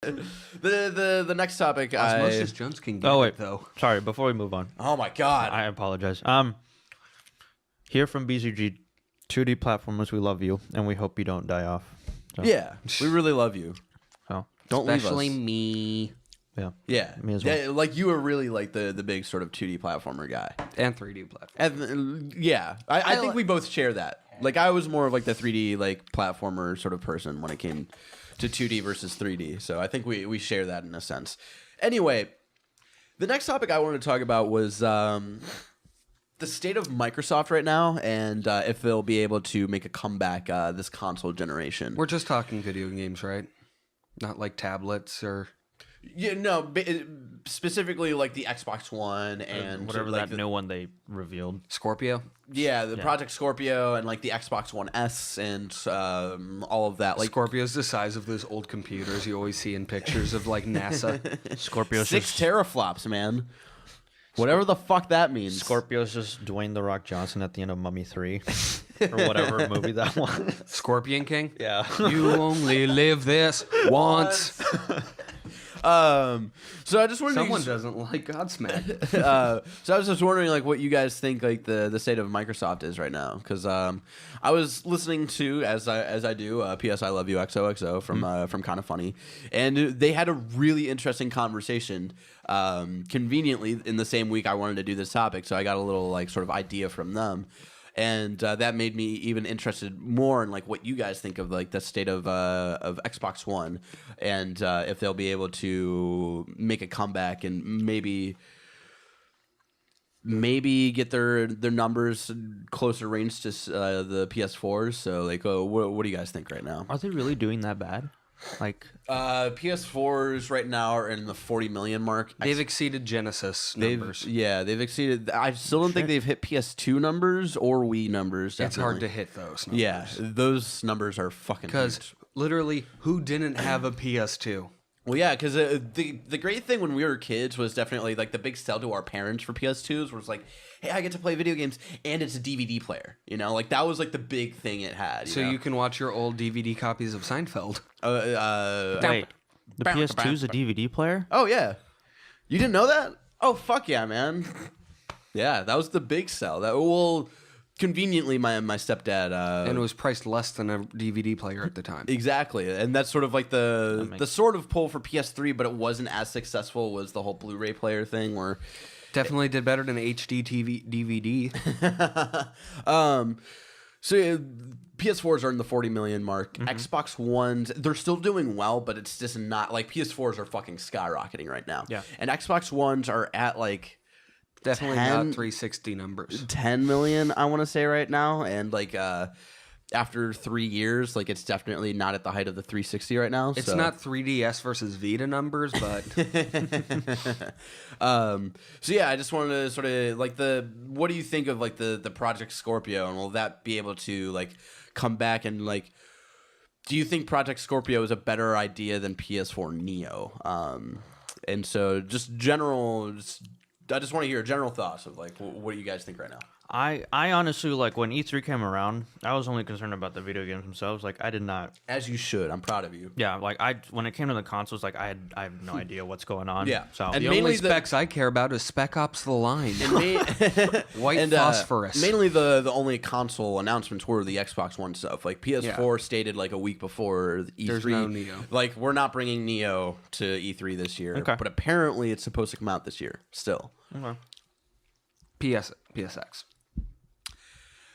The next topic. Osmosis Jones can get it, though. Sorry, before we move on. Oh my god. I apologize. Here from BZG, 2D platformers, we love you, and we hope you don't die off. So, Yeah, we really love you. So Don't Especially leave us. me. Yeah, me as well. Yeah, like you were really like the big sort of 2D platformer guy. And 3D platform. And yeah, I think we both share that. Like I was more of like the 3D like platformer sort of person when it came to 2D versus 3D. So I think we share that in a sense. Anyway, the next topic I wanted to talk about was the state of Microsoft right now, and if they'll be able to make a comeback this console generation. We're just talking video games, right? Not like tablets or... Yeah, no, specifically like the Xbox One and whatever like that new one they revealed. Scorpio? Yeah, the Project Scorpio and like the Xbox One S and all of that. Like Scorpio's the size of those old computers you always see in pictures of like NASA. Scorpio's 6 just, teraflops, man. Whatever the fuck that means. Scorpio's just Dwayne The Rock Johnson at the end of Mummy 3. Or whatever movie that was. Scorpion King? Yeah. You only live this once. So I just wanted Someone to doesn't like Godsmack. so I was just wondering like what you guys think like the state of Microsoft is right now, because I was listening to as I do PS I Love You XOXO from Kind of Funny, and they had a really interesting conversation conveniently in the same week I wanted to do this topic, so I got a little like sort of idea from them. And that made me even interested more in like what you guys think of like the state of Xbox One, and if they'll be able to make a comeback and maybe get their numbers closer range to the PS4s. So like, what do you guys think right now? Are they really doing that bad? Like PS4s right now are in the 40 million mark. They've exceeded Genesis numbers. They've exceeded. I still don't think they've hit PS2 numbers or Wii numbers. It's hard to definitely. hit those numbers. Yeah, those numbers are fucking Because huge. literally, who didn't have a PS2? Well, yeah, because the great thing when we were kids was definitely like the big sell to our parents for PS2s was like, hey, I get to play video games and it's a DVD player. You know, like that was like the big thing it had. So you can watch your old DVD copies of Seinfeld. wait, the PS2's a DVD player? Oh yeah, you didn't know that? Oh fuck yeah, man. Yeah, that was the big sell. That conveniently my stepdad And it was priced less than a DVD player at the time. exactly, and that's sort of like the sort of pull for PS3, but it wasn't as successful was the whole Blu-ray player thing where. Definitely did better than HD TV DVD. So yeah, PS4s are in the 40 million mark. Xbox Ones, they're still doing well, but it's just not like PS4s are fucking skyrocketing right now. Yeah. And Xbox Ones are at like Definitely 10 not 360 numbers. 10 million, I want to say right now. And like after 3 years, like it's definitely not at the height of the 360 right now. It's so. not 3DS versus Vita numbers, but So yeah, I just wanted to sort of like what do you think of like the Project Scorpio, and will that be able to like come back, and like do you think Project Scorpio is a better idea than PS4 Neo? And so just I just want to hear general thoughts of like what do you guys think right now? I honestly, like, when E3 came around, I was only concerned about the video games themselves. Like, I did not... As you should. I'm proud of you. Yeah, like, when it came to the consoles, like, I have no idea what's going on. Yeah. So, And the mainly only specs I care about is Spec Ops The Line. White phosphorus. Mainly the only console announcements were the Xbox One stuff. Like PS4 stated like a week before the E3. There's no Neo. Like we're not bringing Neo to E3 this year. Okay. But apparently it's supposed to come out this year still. okay. PSX.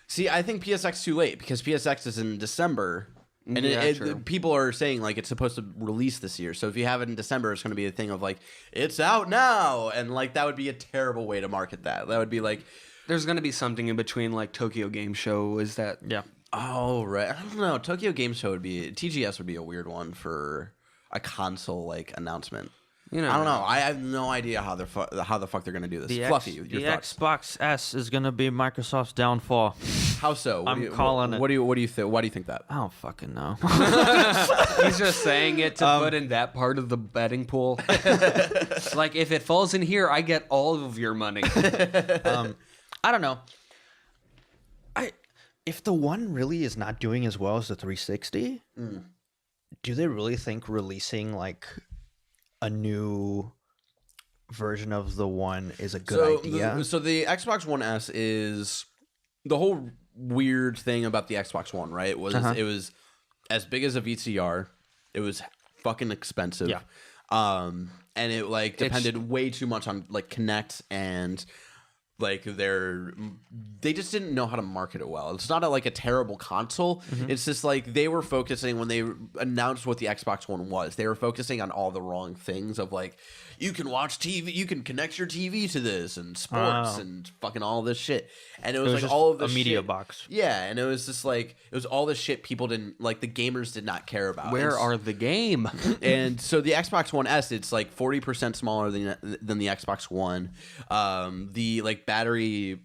See, I think PSX too late because PSX is in December. And Yeah, true. people are saying like it's supposed to release this year. So if you have it in December, it's going to be a thing of like it's out now, and like that would be a terrible way to market that. That would be like, There's going to be something in between, like Tokyo Game Show. Is that... Yeah. oh right, I don't know. Tokyo Game Show would be TGS would be a weird one for a console like announcement. You know, I don't know. I have no idea how the fuck they're going to do this. Fluffy, your the thoughts. Xbox S is going to be Microsoft's downfall. How so? I'm calling it. What do you think? Why do you think that? I don't fucking know. He's just saying it to put in that part of the betting pool. Like, if it falls in here, I get all of your money. I don't know. If the One really is not doing as well as the 360, do they really think releasing like a new version of the One is a good idea? So the Xbox One S is the whole weird thing about the Xbox One, right? Was it was as big as a VCR. It was fucking expensive. Yeah. And it like depended way too much on like Kinect and like they just didn't know how to market it well. It's not like a terrible console. It's just like they were focusing when they announced what the Xbox One was. They were focusing on all the wrong things of like you can watch TV, you can connect your TV to this and sports and fucking all this shit. And it was like just all of the a media shit. box. Yeah, and it was just like it was all the shit people didn't like. The gamers did not care about. Where are the game? And so the Xbox One S, it's like 40% smaller than the Xbox One. The like battery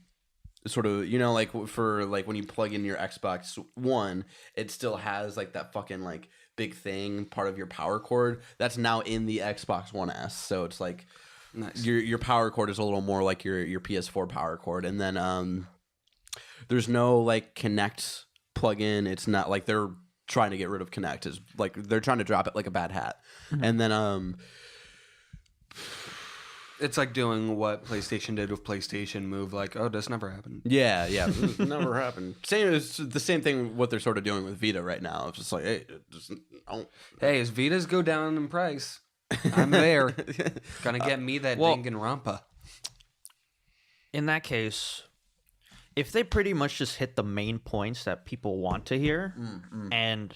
sort of, you know, like for like when you plug in your Xbox One, it still has like that fucking like big thing part of your power cord that's now in the Xbox One S. So it's like Nice. your power cord is a little more like your PS4 power cord, and then there's no like Kinect plug-in. It's not like they're trying to get rid of Kinect. Is like they're trying to drop it like a bad hat. And then It's like doing what PlayStation did with PlayStation Move. Like, oh, this never happened. yeah, this never happened. It's the same thing what they're sort of doing with Vita right now. It's just like, hey, don't. Hey, as Vitas go down in price, I'm there. Gonna get me that Danganronpa. In that case, if they pretty much just hit the main points that people want to hear and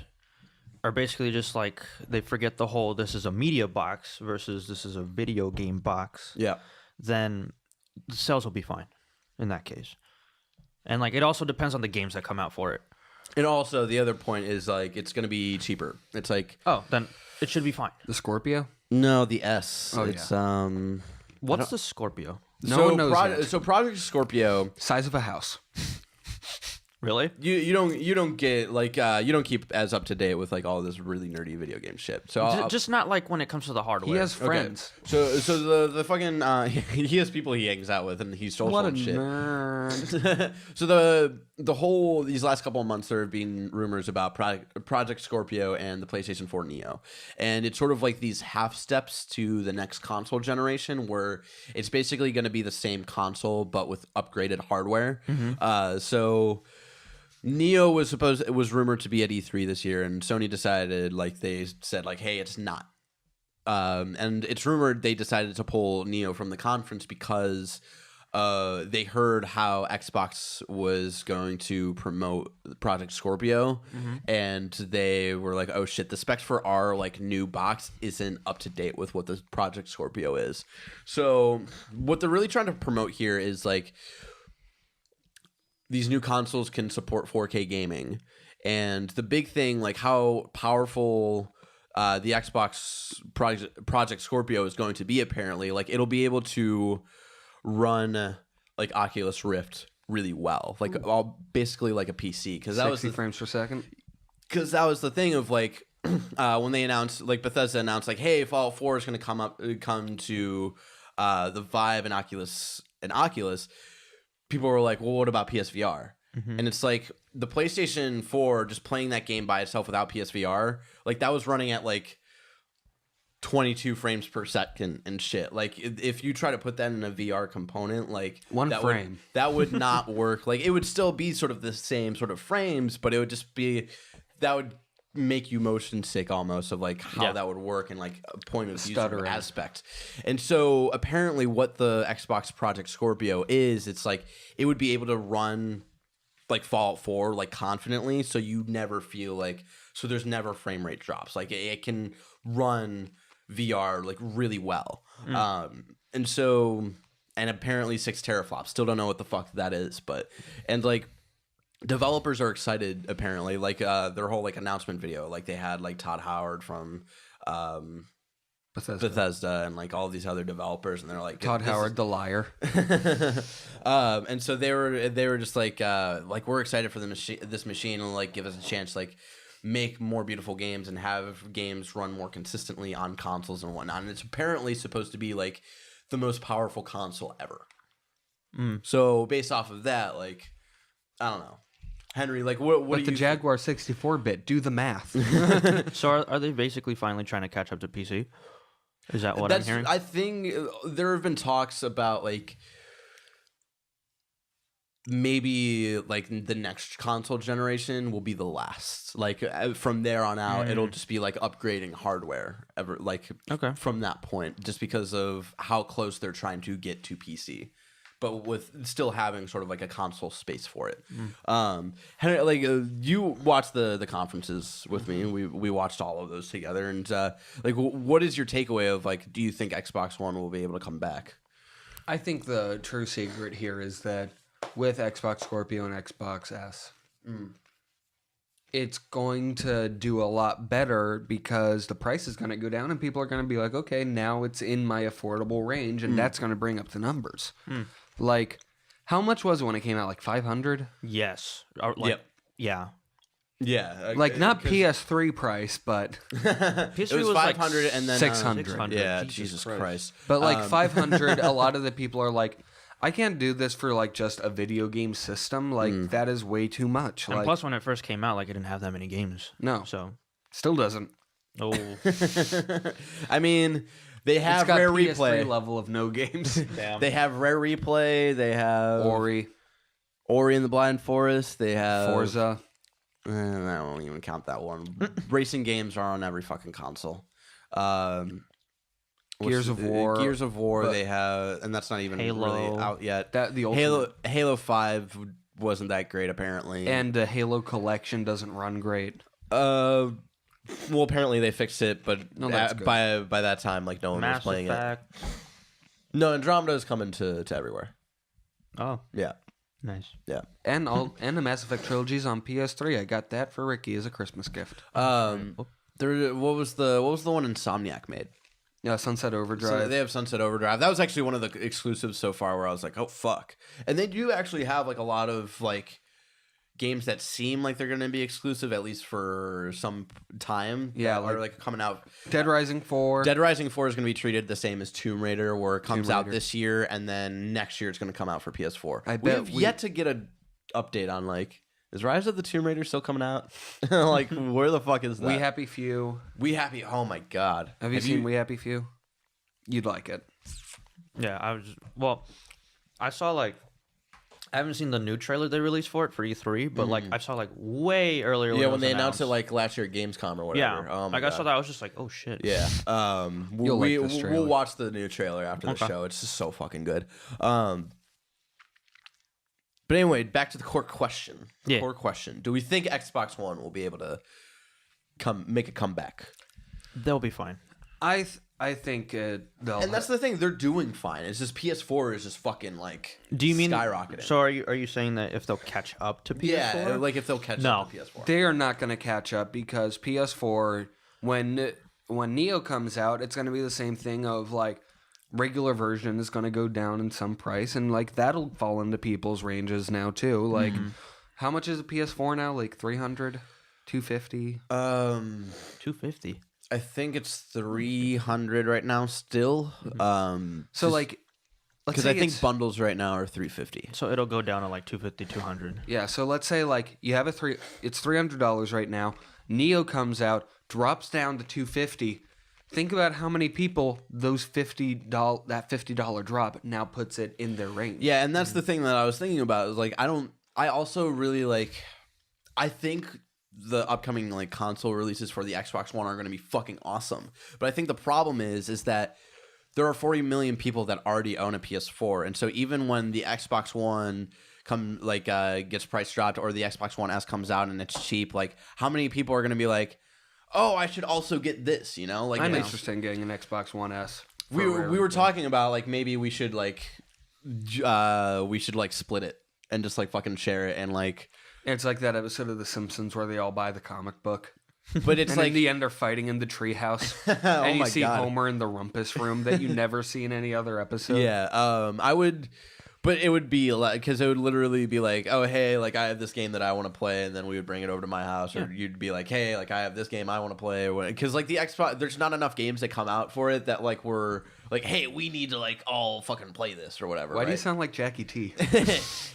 are basically just like they forget the whole this is a media box versus this is a video game box, Yeah. then the sales will be fine in that case. And like it also depends on the games that come out for it. And also the other point is like it's gonna be cheaper. It's like Then it should be fine. The Scorpio? no, the S. Oh, It's What's the Scorpio? No one knows yet. So Project Scorpio, Size of a house. Really? you don't get like you don't keep as up to date with like all this really nerdy video game shit. So Just not like when it comes to the hardware. He has friends. So the fucking he has people he hangs out with and he's social What a and shit. nerd. So the whole these last couple of months there have been rumors about Project Scorpio and the PlayStation 4 Neo, and it's sort of like these half steps to the next console generation where it's basically going to be the same console but with upgraded hardware. So Neo was rumored to be at E3 this year, and Sony decided like they said like, hey, it's not. And it's rumored they decided to pull Neo from the conference because they heard how Xbox was going to promote Project Scorpio, and they were like, "Oh shit, the specs for our like new box isn't up to date with what the Project Scorpio is." So what they're really trying to promote here is like these new consoles can support 4K gaming, and the big thing, like how powerful the Xbox Project Scorpio is going to be. Apparently, like it'll be able to run like Oculus Rift really well, like all basically like a PC. Because that was 60 frames per second. Because that was the thing of like when they announced, like Bethesda announced, like, hey, Fallout 4 is going to come to the Vive and Oculus people were like, well, what about PSVR? And it's like the PlayStation 4 just playing that game by itself without PSVR, like that was running at like 22 frames per second and shit. Like if you try to put that in a VR component, like One that frame. that would not work. Like it would still be sort of the same sort of frames, but it would just be that would make you motion sick almost of like how that would work in like a point of view sort of aspect. And so apparently what the Xbox Project Scorpio is, it's like it would be able to run like Fallout 4 like confidently, so you never feel like, so there's never frame rate drops. Like it can run VR like really well. And so, and apparently 6 teraflops, still don't know what the fuck that is, but and like developers are excited apparently, like their whole like announcement video, like they had like Todd Howard from Bethesda and like all these other developers, and they're like Todd Howard, the liar. And so they were just like we're excited for this machine and like give us a chance to like make more beautiful games and have games run more consistently on consoles and whatnot. And it's apparently supposed to be like the most powerful console ever. So based off of that, like I don't know. Henry, like what But do the you Jaguar 64-bit, do the math. So are they basically finally trying to catch up to PC? Is that what I'm hearing? I think there have been talks about like maybe like the next console generation will be the last. Like from there on out, it'll just be like upgrading hardware ever like from that point, just because of how close they're trying to get to PC. But with still having sort of like a console space for it. Henry, like you watched the conferences with me, and we watched all of those together. And like, what is your takeaway of like? Do you think Xbox One will be able to come back? I think the true secret here is that with Xbox Scorpio and Xbox S, it's going to do a lot better because the price is going to go down and people are going to be like, okay, now it's in my affordable range, and that's going to bring up the numbers. Like, how much was it when it came out? Like 500? Yes. Like, yeah. Yeah, Like not PS3 price, but PS3 it was 500 and then 600. Yeah, Jesus Christ. But like 500, a lot of the people are like, I can't do this for like just a video game system. Like that is way too much. And like, plus, when it first came out, like it didn't have that many games. No. So still doesn't. oh, I mean, they have It's got Rare PS3 Replay. level of no games. damn. They have Rare Replay. They have Ori, Ori and the Blind Forest. They have Forza. I don't even count that one. Racing games are on every fucking console. Gears of War. Gears of War. but- They have, and that's not even Halo. really out yet. That the ultimate. Halo 5 wasn't that great apparently. And the Halo collection doesn't run great. Well, apparently they fixed it, but No, that's good. by that time, like no one was Mass playing Effect. it. No, Andromeda is coming to everywhere. Oh, Yeah, nice. yeah. And the Mass Effect trilogy's on PS3. I got that for Ricky as a Christmas gift. There. What was the one Insomniac made? Yeah, Sunset Overdrive. So they have Sunset Overdrive. That was actually one of the exclusives so far where I was like, oh fuck. And they do actually have like a lot of like games that seem like they're going to be exclusive at least for some time. Yeah, that are like coming out. Dead Rising 4. Dead Rising 4 is going to be treated the same as Tomb Raider, where it comes Tomb out Raider. this year and then next year it's going to come out for PS4. I we bet have yet to get an update on like, is Rise of the Tomb Raider still coming out? Like, where the fuck is that? We Happy Few. We Happy. Oh my god. Have you seen We Happy Few? You'd like it. Yeah, I saw like, I haven't seen the new trailer they released for it for E3, but like I saw like way earlier. Yeah, it when was they announced it announced. like last year at Gamescom or whatever. Yeah, Oh my like god. I saw that, I was just like, oh shit. Yeah. You'll like this We'll trailer. watch the new trailer after the Okay. show. It's just so fucking good. But anyway, back to the core question. Yeah. Core question. Do we think Xbox One will be able to make a comeback? They'll be fine. I think they'll. And that's the thing, they're doing fine. It's just PS4 is just fucking like Do you mean skyrocketing. So are you saying that if they'll catch up to PS4? yeah, like if they'll catch No. up to PS4. They are not going to catch up because PS4, when Neo comes out, it's going to be the same thing of like regular version is going to go down in some price, and like that'll fall into people's ranges now too. Like, how much is a PS4 now? Like 300, 250. 250. I think it's 300 right now still. So like, let's because say I think it's- bundles right now are 350. So it'll go down to like 250, 200. yeah. So let's say like you have it's $300 right now. Neo comes out, drops down to 250. Think about how many people that $50 drop now puts it in their range. Yeah, and that's the thing that I was thinking about. Is like I also really like. I think the upcoming like console releases for the Xbox One are going to be fucking awesome. But I think the problem is that there are 40 million people that already own a PS4, and so even when the Xbox One gets price dropped or the Xbox One S comes out and it's cheap, like how many people are going to be like, oh, I should also get this, you know? Like I'm interested in getting an Xbox One S. we were talking about like maybe we should split it and just like fucking share it and like. It's like that episode of The Simpsons where they all buy the comic book. But it's And like in the end, they're fighting in the treehouse. Oh and you my see God. Homer in the rumpus room that you never see in any other episode. yeah, I would, but it would be like because it would literally be like, oh hey, like I have this game that I want to play, and then we would bring it over to my house, or you'd be like, hey, like I have this game I want to play, because like the Xbox, there's not enough games that come out for it that like we're like, hey, we need to like all fucking play this or whatever. Why do you right? sound like Jackie T?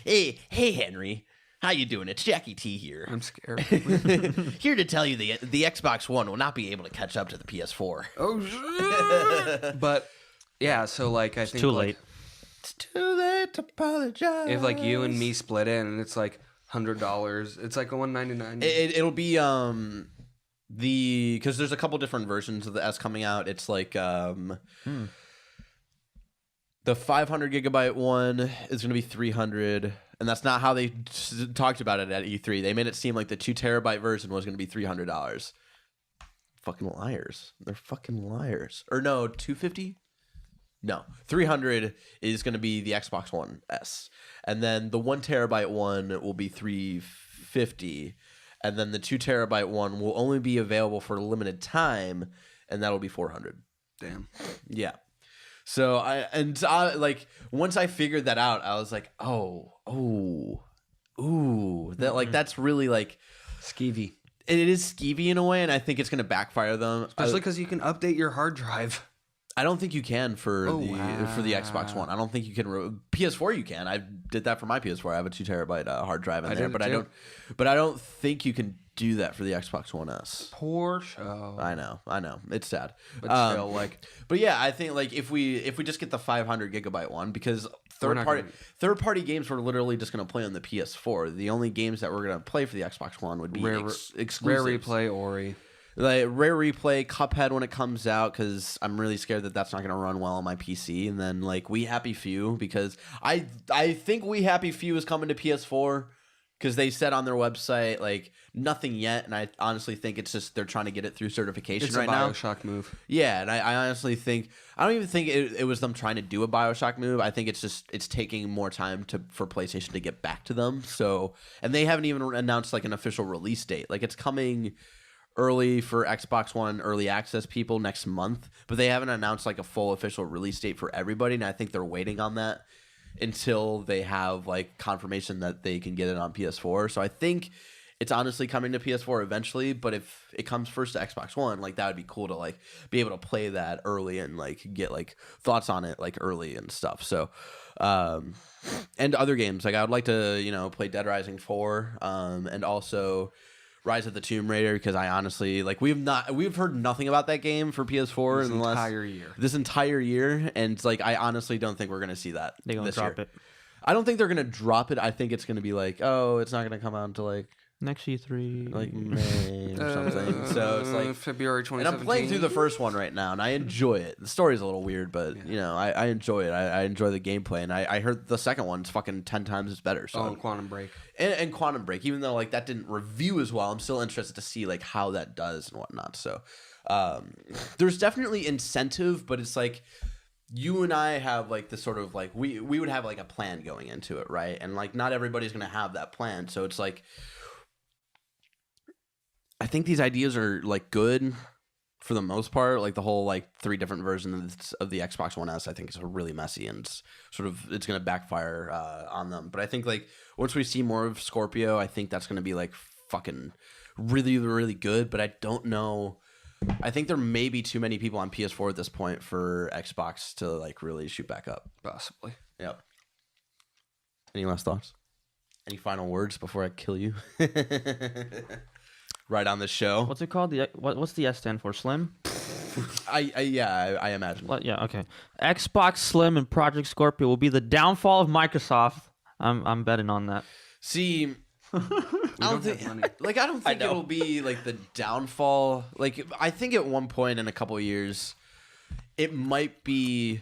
hey Henry. How you doing? It's Jackie T here. I'm scared. Here to tell you the Xbox One will not be able to catch up to the PS4. Oh shit! But yeah, so like I think Too like, late. It's too late to apologize. if like you and me split it and it's like $100, it's like a $199. It'll be because there's a couple different versions of the S coming out. It's like the 500 gigabyte one is going to be 300, and that's not how they talked about it at E3. They made it seem like the 2 terabyte version was going to be $300. Fucking liars. They're fucking liars. Or no, 250? No, 300 is going to be the Xbox One S, and then the 1 terabyte one will be 350, and then the 2 terabyte one will only be available for a limited time, and that'll be 400. Damn. Yeah. So I like once I figured that out, I was like, ooh, that like that's really like Skeevy. it is skeevy in a way, and I think it's going to backfire them. Especially because you can update your hard drive. I don't think you can for Oh, for the Xbox One. I don't think you can. PS4 you can. I did that for my PS4. I have a 2 terabyte hard drive in there, but I don't think you can do that for the Xbox One S. Poor show. I know. It's sad, But still, like, but yeah, I think like if we just get the 500 gigabyte one, because third party games we're literally just gonna play on the PS4. The only games that we're gonna play for the Xbox One would be exclusives. Rare Replay, Ori. Like Rare Replay, Cuphead when it comes out, because I'm really scared that that's not going to run well on my PC. And then like We Happy Few, because I think We Happy Few is coming to PS4, because they said on their website like nothing yet, and I honestly think it's just they're trying to get it through certification right now. It's a BioShock move. Yeah, and I honestly think I don't even think it was them trying to do a BioShock move. I think it's taking more time for PlayStation to get back to them. So, and they haven't even announced like an official release date. Like it's coming early for Xbox One early access people next month, but they haven't announced like a full official release date for everybody, and I think they're waiting on that until they have like confirmation that they can get it on PS4. So I think it's honestly coming to PS4 eventually, but if it comes first to Xbox One, like that would be cool to like be able to play that early and like get like thoughts on it like early and stuff. So and other games, like I would like to play Dead Rising 4 and also Rise of the Tomb Raider, because I honestly like we've heard nothing about that game for PS4 in this entire year, and like I honestly don't think we're gonna see that. They're gonna drop it. I don't think they're gonna drop it. I think it's gonna be like, oh, it's not gonna come out until like Next E3, like May or something. So it's like February 2017. And I'm playing through the first one right now, and I enjoy it. The story's a little weird, but I enjoy it. I enjoy the gameplay, and I heard the second one's fucking 10 times as better. So and Quantum Break. And Quantum Break, even though like that didn't review as well, I'm still interested to see like how that does and whatnot. So there's definitely incentive, but it's like you and I have like this sort of like we would have like a plan going into it, right? And like not everybody's gonna have that plan, so it's like I think these ideas are like good for the most part. Like the whole like 3 different versions of the Xbox One S, I think is really messy and it's going to backfire on them. But I think like once we see more of Scorpio, I think that's going to be like fucking really, really good. But I don't know. I think there may be too many people on PS4 at this point for Xbox to like really shoot back up. Possibly. Yep. Any last thoughts? Any final words before I kill you? Right on the show. What's it called? What's the S stand for? Slim? I imagine. Well, yeah, okay. Xbox Slim and Project Scorpio will be the downfall of Microsoft. I'm betting on that. See, I don't think it'll be like the downfall. Like I think at one point in a couple of years, it might be.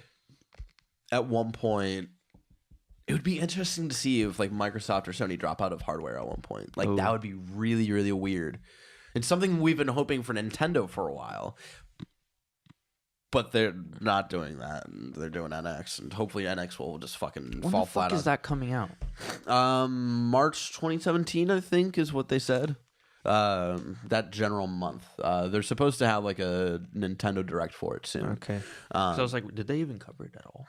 At one point, it would be interesting to see if like Microsoft or Sony drop out of hardware at one point. Like that would be really, really weird. It's something we've been hoping for Nintendo for a while. But they're not doing that. They're doing NX, and hopefully NX will just fucking fall flat. When is that coming out? March 2017, I think, is what they said. That general month. They're supposed to have like a Nintendo Direct for it soon. Okay. So I was like, did they even cover it at all?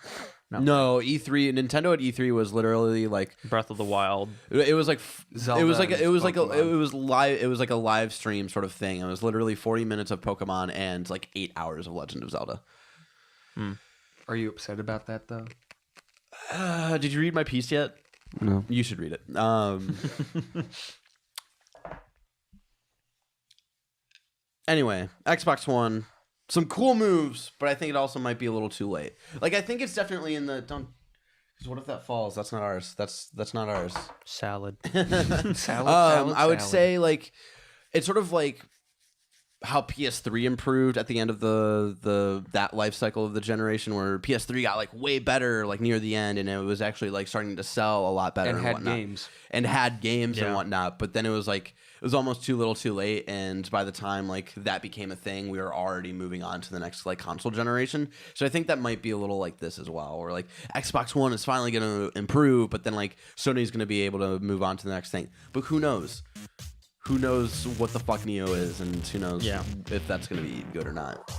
No, E3. Nintendo at E3 was literally like Breath of the Wild. It was like Zelda. It was like a live stream sort of thing. It was literally 40 minutes of Pokemon and like 8 hours of Legend of Zelda. Are you upset about that though? Did you read my piece yet? No. You should read it. Anyway, Xbox One, some cool moves, but I think it also might be a little too late. Like, I think it's definitely in the don't. Because what if that falls? That's not ours. That's not ours. Salad. I would say like it's sort of like how PS3 improved at the end of that life cycle of the generation, where PS3 got like way better like near the end, and it was actually like starting to sell a lot better And had whatnot. games. And Yeah. whatnot. But then it was almost too little too late, and by the time like that became a thing, we were already moving on to the next like console generation. So I think that might be a little like this as well, where like Xbox One is finally going to improve, but then like Sony's going to be able to move on to the next thing. But who knows? Who knows what the fuck Neo is, and who knows if that's going to be good or not.